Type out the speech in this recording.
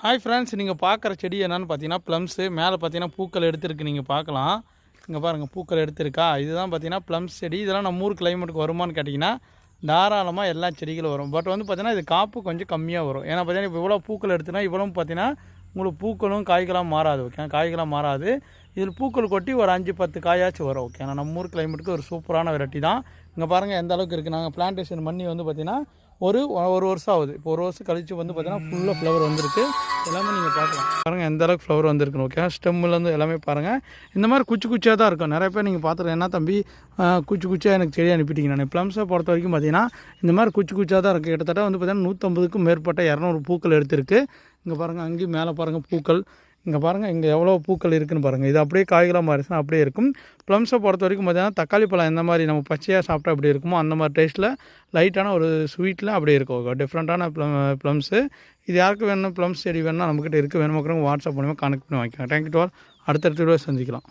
Hi friends, நீங்கள் பார்க்குற செடி என்னென்னு பார்த்தீங்கன்னா ப்ளம்ஸு. மேலே பார்த்தீங்கன்னா பூக்கள் எடுத்துருக்கு, நீங்கள் பார்க்கலாம். இங்கே பாருங்கள், பூக்கள் எடுத்துருக்கா. இதுதான் பார்த்தீங்கன்னா ப்ளம்ஸ் செடி. இதெல்லாம் நம்ம ஊர் கிளைமேட்டுக்கு வருமானு கேட்டிங்கன்னா தாராளமாக எல்லா செடிகளும் வரும். பட் வந்து பார்த்தீங்கன்னா இது காப்பு கொஞ்சம் கம்மியாக வரும். ஏன்னா பார்த்தீங்கன்னா இப்போ இவ்வளோ பூக்கள் எடுத்துனா இவ்வளோ பார்த்தீங்கன்னா உங்களுக்கு பூக்களும் காய்களாக மாறாது. ஓகே, காய்களாக மாறாது. இதில் பூக்கள் கொட்டி ஒரு 5-10 காயாச்சும் வரும். ஓகே, ஆனால் நம்ம ஊர் கிளைமேட்டுக்கு ஒரு சூப்பரான வெரைட்டி தான். இங்கே பாருங்கள் எந்த அளவுக்கு இருக்குது. நாங்கள் பிளான்டேஷன் பண்ணி வந்து பார்த்திங்கன்னா ஒரு வருஷம் ஆகுது. இப்போ ஒரு வருஷம் கழித்து வந்து பார்த்திங்கன்னா ஃபுல்லாக ஃப்ளவர் வந்திருக்கு. எல்லாமே நீங்கள் பார்க்கலாம். பாருங்கள் எந்த அளவுக்கு ஃப்ளவர் வந்திருக்குன்னு. ஓகே, ஸ்டெம்முலேருந்து எல்லாமே பாருங்கள். இந்த மாதிரி குச்சி குச்சியாக தான் இருக்கும். நிறைய பேர் நீங்கள் பார்த்துருக்கேன், என்ன தம்பி குச்சி குச்சியாக எனக்கு செடி அனுப்பிட்டீங்க. நான் ப்ளம்ஸை பொறுத்த வரைக்கும் பார்த்தீங்கன்னா இந்த மாதிரி குச்சி குச்சியாக தான் இருக்குது. கிட்டத்தட்ட வந்து பார்த்திங்கன்னா 150க்கும் மேற்பட்ட 200 பூக்கள் எடுத்திருக்கு. இங்கே பாருங்கள், அங்கேயும் மேலே பாருங்கள் பூக்கள். இங்கே பாருங்கள், இங்கே எவ்வளோ பூக்கள் இருக்குதுன்னு பாருங்கள். இது அப்படியே காய்களாக மாறிச்சுன்னா அப்படியே இருக்கும். ப்ளம்ஸை பொறுத்த வரைக்கும் பார்த்தீங்கன்னா தக்காளி பழம் எந்த மாதிரி நம்ம பச்சையாக சாப்பிட்டா அப்படி இருக்குமோ அந்த மாதிரி டேஸ்ட்டில் லைட்டான ஒரு ஸ்வீட்டில் அப்படியே இருக்கும். டிஃப்ரெண்ட்டான ப்ளம்ஸு. இது யாருக்கு வேணும் ப்ளம்ஸ் செடி வேணும்னா நம்மக்கிட்ட இருக்குது. வேணுமாக்கிறவங்க வாட்ஸ்அப் மூலமாக கான்டெக்ட் பண்ணி வாங்கிக்கலாம். Thank you to all. அடுத்தடுத்த வீடியோ சந்திக்கலாம்.